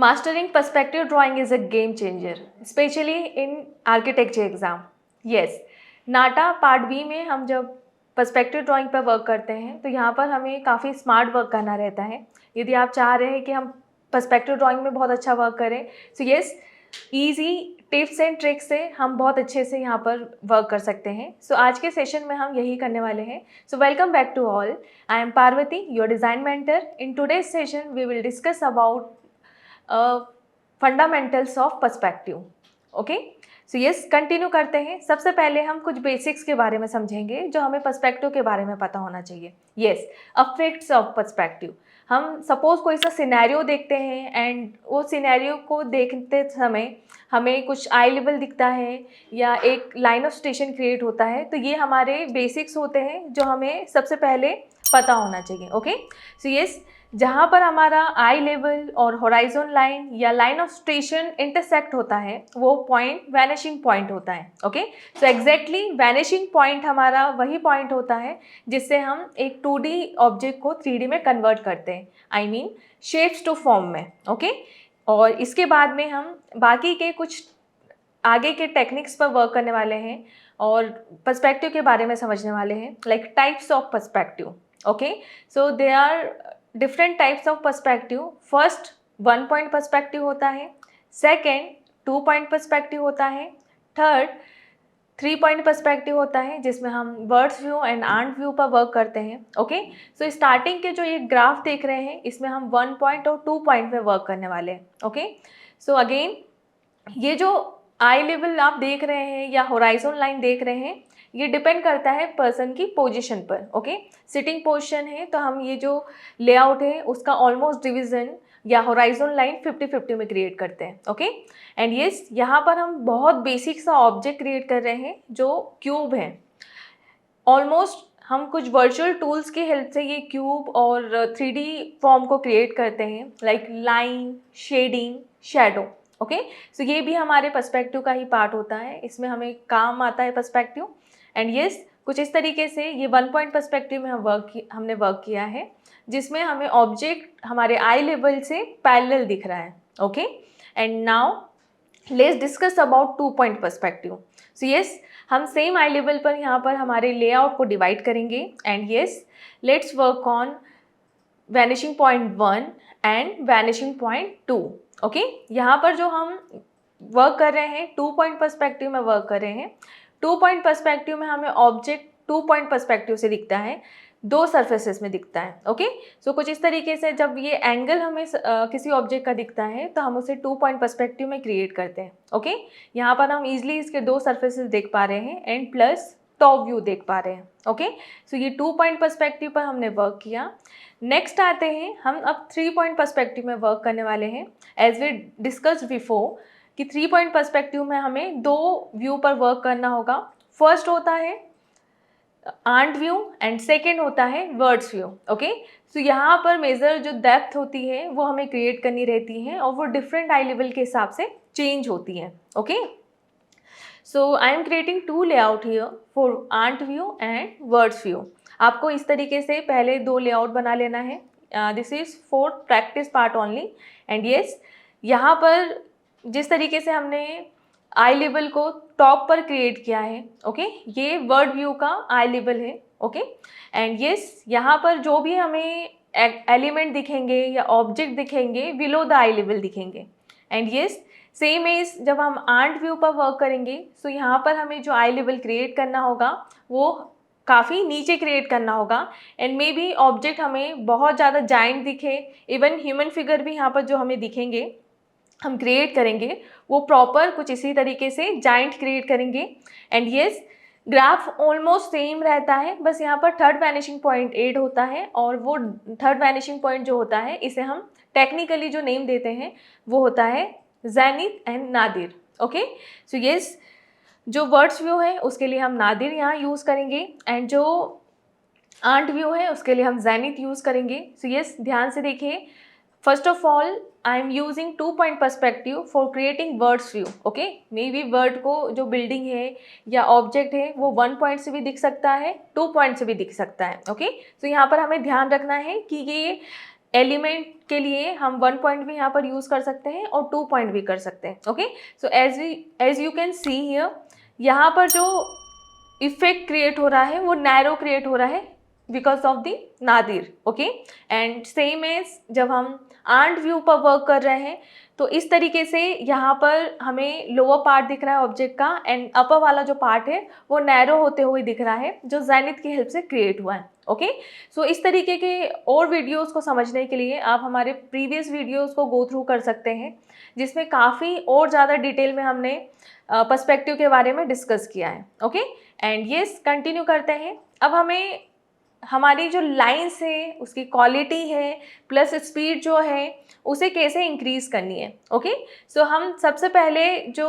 Mastering perspective drawing is a game changer, especially in architecture exam. Yes, NATA part B में हम जब perspective drawing पर work करते हैं तो यहाँ पर हमें काफ़ी स्मार्ट वर्क करना रहता है। यदि आप चाह रहे हैं कि हम पर्सपेक्टिव ड्राइंग में बहुत अच्छा वर्क करें, so yes, easy tips and tricks से हम बहुत अच्छे से यहाँ पर वर्क कर सकते हैं। सो आज के सेशन में हम यही करने वाले हैं। So welcome back to all, I am Parvati, your design mentor. In today's session we will discuss about fundamentals of perspective. Okay, so yes, continue करते हैं। सबसे पहले हम कुछ बेसिक्स के बारे में समझेंगे जो हमें पर्सपेक्टिव के बारे में पता होना चाहिए। Yes, affects of perspective. हम सपोज कोई सा सिनेरियो देखते हैं एंड वो सिनेरियो को देखते समय हमें कुछ आई लेवल दिखता है या एक लाइन ऑफ स्टेशन क्रिएट होता है, तो ये हमारे बेसिक्स होते हैं जो हमें सबसे पहले पता होना चाहिए। ओके, सो यस, जहाँ पर हमारा आई लेवल और होराइजन लाइन या लाइन ऑफ स्टेशन इंटरसेक्ट होता है वो पॉइंट वैनिशिंग पॉइंट होता है। Okay, so exactly vanishing point हमारा वही पॉइंट होता है जिससे हम एक 2D ऑब्जेक्ट को 3D में कन्वर्ट करते हैं, I mean shapes to form में। ओके, और इसके बाद में हम बाकी के कुछ आगे के टेक्निक्स पर वर्क करने वाले हैं और पर्सपेक्टिव के बारे में समझने वाले हैं, like types of perspective. Okay, so they are different types of perspective. First 1 point perspective होता है, सेकेंड 2 पॉइंट पर्सपेक्टिव होता है, थर्ड 3 पॉइंट पर्सपेक्टिव होता है जिसमें हम bird's view and ant view पर वर्क करते हैं। ओके, सो स्टार्टिंग के जो ये ग्राफ देख रहे हैं इसमें हम 1 पॉइंट और 2 पॉइंट में वर्क करने वाले हैं। ओके, सो अगेन ये जो आई लेवल आप देख रहे हैं या होराइजन लाइन देख रहे हैं, ये डिपेंड करता है पर्सन की पोजीशन पर। ओके, सिटिंग पोजीशन है तो हम ये जो लेआउट है उसका ऑलमोस्ट डिवीजन या होराइजन लाइन 50-50 में क्रिएट करते हैं। ओके, एंड यस, यहाँ पर हम बहुत बेसिक सा ऑब्जेक्ट क्रिएट कर रहे हैं जो क्यूब है। ऑलमोस्ट हम कुछ वर्चुअल टूल्स की हेल्प से ये क्यूब और 3D फॉर्म को क्रिएट करते हैं, like line, shading, shadow. Okay, so ये भी हमारे पर्सपेक्टिव का ही पार्ट होता है, इसमें हमें काम आता है पर्सपेक्टिव। एंड यस, कुछ इस तरीके से ये 1 पॉइंट पर्सपेक्टिव में हमने वर्क किया है जिसमें हमें ऑब्जेक्ट हमारे आई लेवल से पैरेलल दिख रहा है। Okay, and now let's discuss about 2 point perspective. So yes, हम सेम आई लेवल पर यहाँ पर हमारे लेआउट को डिवाइड करेंगे and yes, let's work on vanishing point 1 and vanishing point 2। Okay, यहाँ पर जो हम वर्क कर रहे हैं 2 पॉइंट पर्सपेक्टिव में वर्क कर रहे हैं। 2 पॉइंट पर्सपेक्टिव में हमें ऑब्जेक्ट 2 पॉइंट पर्सपेक्टिव से दिखता है, 2 सरफेसेस में दिखता है। ओके, सो कुछ इस तरीके से जब ये एंगल हमें किसी ऑब्जेक्ट का दिखता है तो हम उसे 2 पॉइंट पर्सपेक्टिव में क्रिएट करते हैं। ओके, यहाँ पर हम इजीली इसके 2 सरफेसेस देख पा रहे हैं एंड प्लस टॉप व्यू देख पा रहे हैं। ओके, सो ये 2 पॉइंट पर्सपेक्टिव पर हमने वर्क किया। नेक्स्ट आते हैं, हम अब 3 पॉइंट पर्सपेक्टिव में वर्क करने वाले हैं। एज वी डिस्कस्ड बिफोर कि 3 पॉइंट पर्सपेक्टिव में हमें 2 व्यू पर वर्क करना होगा। फर्स्ट होता है आंट व्यू एंड सेकेंड होता है वर्ड्स व्यू। ओके, सो यहाँ पर मेजर जो डेप्थ होती है वो हमें क्रिएट करनी रहती है और वो डिफरेंट आई लेवल के हिसाब से चेंज होती है। Okay, so I am creating 2 layout here for ant view and bird's view. आपको इस तरीके से पहले 2 लेआउट बना लेना है। This is for practice part only. And yes, यहाँ पर जिस तरीके से हमने आई लेवल को टॉप पर क्रिएट किया है, ओके, ये वर्ड व्यू का आई लेवल है। ओके, एंड यस, यहाँ पर जो भी हमें एलिमेंट दिखेंगे या ऑब्जेक्ट दिखेंगे बिलो द आई लेवल दिखेंगे। एंड यस, सेम एज जब हम आंट व्यू पर वर्क करेंगे सो यहाँ पर हमें जो आई लेवल क्रिएट करना होगा वो काफ़ी नीचे क्रिएट करना होगा एंड मे बी ऑब्जेक्ट हमें बहुत ज़्यादा जाइंट दिखे, इवन ह्यूमन फिगर भी यहाँ पर जो हमें दिखेंगे हम क्रिएट करेंगे वो प्रॉपर कुछ इसी तरीके से जाइंट क्रिएट करेंगे। And yes, graph almost same रहता है, बस यहाँ पर थर्ड वैनिशिंग पॉइंट ऐड होता है और वो थर्ड वैनिशिंग पॉइंट जो होता है इसे हम टेक्निकली जो नेम देते हैं वो होता है Zenith and Nadir. Okay, so yes, जो वर्ड्स व्यू है उसके लिए हम नादिर यहाँ यूज़ करेंगे एंड जो आंट व्यू है उसके लिए हम ज़ेनिथ यूज़ करेंगे। सो यस, ध्यान से देखिए। First of all I am using 2 point perspective for creating words view. Okay, may be word को जो बिल्डिंग है या ऑब्जेक्ट है वो 1 पॉइंट से भी दिख सकता है, 2 पॉइंट से भी दिख सकता है। ओके, तो यहाँ पर हमें ध्यान रखना है कि ये एलिमेंट के लिए हम 1 पॉइंट भी यहाँ पर यूज़ कर सकते हैं और 2 पॉइंट भी कर सकते हैं. Okay, so as you can see here, यहाँ पर जो इफेक्ट क्रिएट हो रहा है वो नैरो क्रिएट हो रहा है because of the nadir. Okay, and same as जब हम आंट व्यू पर वर्क कर रहे हैं तो इस तरीके से यहाँ पर हमें लोअर पार्ट दिख रहा है ऑब्जेक्ट का एंड अपर वाला जो पार्ट है वो नैरो होते हुए दिख रहा है जो जेनिथ की हेल्प से क्रिएट हुआ है. ओके, सो इस तरीके के और वीडियोस को समझने के लिए आप हमारे प्रीवियस वीडियोस को गो थ्रू कर सकते हैं जिसमें काफ़ी और ज़्यादा डिटेल में हमने पर्सपेक्टिव के बारे में डिस्कस किया है. ओके, एंड यस कंटिन्यू करते हैं. अब हमें हमारी जो लाइंस है उसकी क्वालिटी है प्लस स्पीड जो है उसे कैसे इंक्रीज करनी है. ओके, सो हम सबसे पहले जो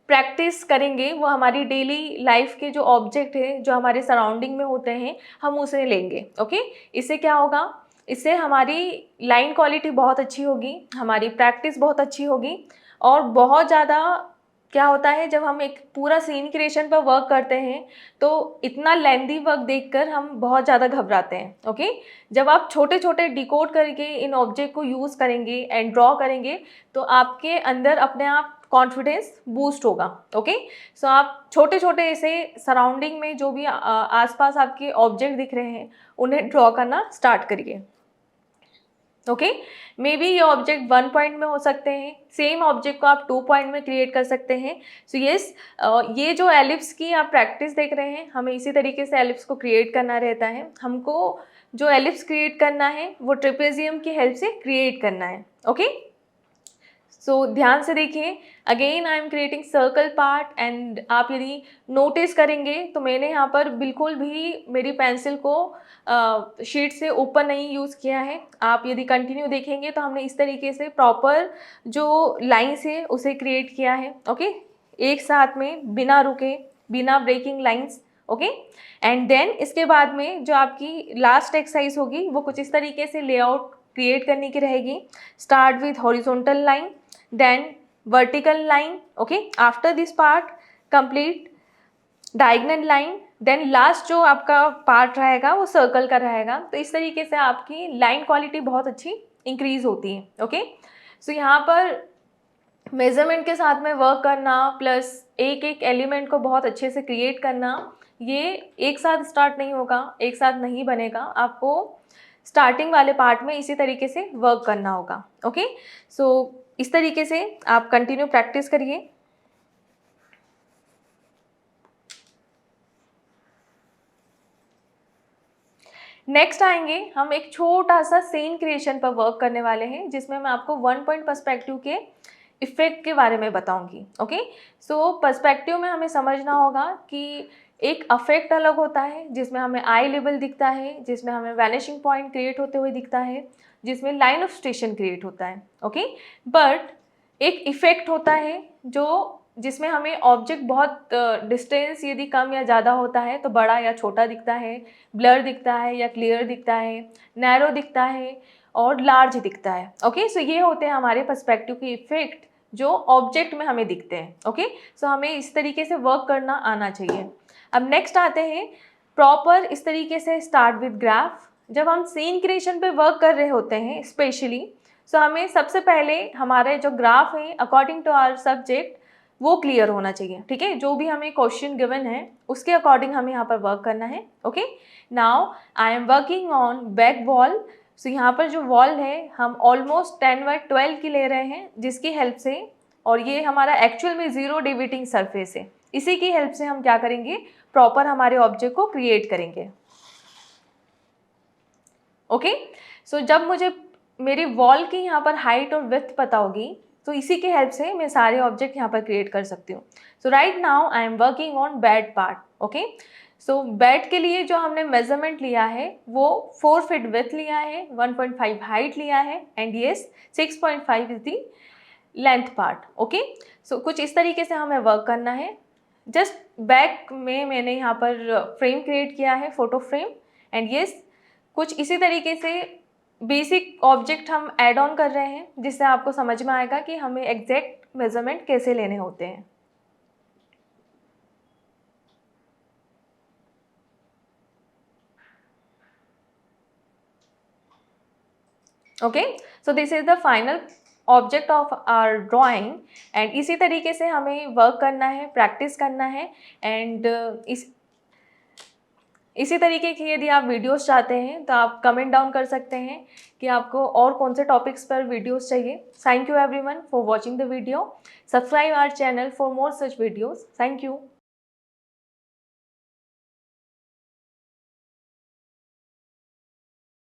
प्रैक्टिस करेंगे वो हमारी डेली लाइफ के जो ऑब्जेक्ट है जो हमारे सराउंडिंग में होते हैं हम उसे लेंगे. ओके, इससे क्या होगा, इससे हमारी लाइन क्वालिटी बहुत अच्छी होगी, हमारी प्रैक्टिस बहुत अच्छी होगी. और बहुत ज़्यादा क्या होता है जब हम एक पूरा सीन क्रिएशन पर वर्क करते हैं तो इतना लेंदी वर्क देखकर हम बहुत ज़्यादा घबराते हैं. ओके, जब आप छोटे छोटे डिकोड करके इन ऑब्जेक्ट को यूज़ करेंगे एंड ड्रॉ करेंगे तो आपके अंदर अपने आप कॉन्फिडेंस बूस्ट होगा. ओके, सो आप छोटे छोटे ऐसे सराउंडिंग में जो भी आसपास आपके ऑब्जेक्ट दिख रहे हैं उन्हें ड्रॉ करना स्टार्ट करिए. ओके, मे बी ये ऑब्जेक्ट 1 पॉइंट में हो सकते हैं, सेम ऑब्जेक्ट को आप 2 पॉइंट में क्रिएट कर सकते हैं. सो यस, ये जो एलिप्स की आप प्रैक्टिस देख रहे हैं हमें इसी तरीके से एलिप्स को क्रिएट करना रहता है. हमको जो एलिप्स क्रिएट करना है वो ट्रेपेजियम की हेल्प से क्रिएट करना है. ओके, सो ध्यान से देखिए, again I am creating circle part and आप यदि नोटिस करेंगे तो मैंने यहाँ पर बिल्कुल भी मेरी पेंसिल को शीट से ऊपर नहीं यूज़ किया है. आप यदि कंटिन्यू देखेंगे तो हमने इस तरीके से प्रॉपर जो लाइन्स है उसे क्रिएट किया है. ओके, एक साथ में बिना रुके, बिना breaking lines. Okay, and then इसके बाद में जो आपकी लास्ट एक्सरसाइज होगी वो कुछ इस तरीके से लेआउट क्रिएट करने की रहेगी. Start with horizontal line, then vertical line. Okay, after this part complete diagonal line, then last जो आपका पार्ट रहेगा वो सर्कल का रहेगा. तो इस तरीके से आपकी लाइन क्वालिटी बहुत अच्छी इंक्रीज होती है. ओके, सो यहाँ पर मेजरमेंट के साथ में वर्क करना प्लस एक एक एलिमेंट को बहुत अच्छे से क्रिएट करना, ये एक साथ स्टार्ट नहीं होगा, एक साथ नहीं बनेगा. आपको स्टार्टिंग वाले पार्ट में इसी तरीके से वर्क करना होगा. ओके, सो इस तरीके से आप कंटिन्यू प्रैक्टिस करिए. नेक्स्ट आएंगे हम एक छोटा सा सीन क्रिएशन पर वर्क करने वाले हैं जिसमें मैं आपको 1 पॉइंट पर्सपेक्टिव के इफेक्ट के बारे में बताऊंगी. ओके, सो पर्सपेक्टिव में हमें समझना होगा कि एक अफेक्ट अलग होता है जिसमें हमें आई लेवल दिखता है, जिसमें हमें वैनिशिंग पॉइंट क्रिएट होते हुए दिखता है, जिसमें लाइन ऑफ स्टेशन क्रिएट होता है. ओके, बट एक इफेक्ट होता है जो जिसमें हमें ऑब्जेक्ट बहुत डिस्टेंस यदि कम या ज़्यादा होता है तो बड़ा या छोटा दिखता है, ब्लर दिखता है या क्लियर दिखता है, नैरो दिखता है और लार्ज दिखता है. ओके, सो ये होते हैं हमारे पर्सपेक्टिव के इफेक्ट जो ऑब्जेक्ट में हमें दिखते हैं. ओके, सो हमें इस तरीके से वर्क करना आना चाहिए. अब नेक्स्ट आते हैं प्रॉपर इस तरीके से स्टार्ट विद ग्राफ. जब हम सीन क्रिएशन पे वर्क कर रहे होते हैं स्पेशली, सो हमें सबसे पहले हमारे जो ग्राफ है अकॉर्डिंग टू आवर सब्जेक्ट वो क्लियर होना चाहिए. ठीक है, जो भी हमें क्वेश्चन गिवन है उसके अकॉर्डिंग हमें यहाँ पर वर्क करना है. Okay, now I am working on back wall. So यहाँ पर जो वॉल है हम ऑलमोस्ट 10/12 की ले रहे हैं जिसकी हेल्प से, और ये हमारा एक्चुअल में 0 डिविएटिंग सरफेस है, इसी की हेल्प से हम क्या करेंगे, प्रॉपर हमारे ऑब्जेक्ट को क्रिएट करेंगे. ओके, सो जब मुझे मेरी वॉल की यहाँ पर हाइट और विड्थ पता होगी तो इसी के हेल्प से मैं सारे ऑब्जेक्ट यहाँ पर क्रिएट कर सकती हूँ. So right now I am working on bed part. Okay, so bed के लिए जो हमने मेजरमेंट लिया है वो 4 फीट विड्थ लिया है, 1.5 हाइट लिया है and yes 6.5 is the length part. Okay, so कुछ इस तरीके से हमें वर्क करना है. जस्ट बैक में मैंने यहाँ पर फ्रेम क्रिएट किया है, फोटो फ्रेम, एंड येस कुछ इसी तरीके से बेसिक ऑब्जेक्ट हम ऐड ऑन कर रहे हैं जिससे आपको समझ में आएगा कि हमें एग्जैक्ट मेजरमेंट कैसे लेने होते हैं. Okay, so this is the final object of our drawing and इसी तरीके से हमें वर्क करना है, प्रैक्टिस करना है एंड इसी तरीके की यदि आप वीडियोस चाहते हैं तो आप कमेंट डाउन कर सकते हैं कि आपको और कौन से टॉपिक्स पर वीडियोस चाहिए। Thank you everyone for watching the video. Subscribe our channel for more such videos. Thank you.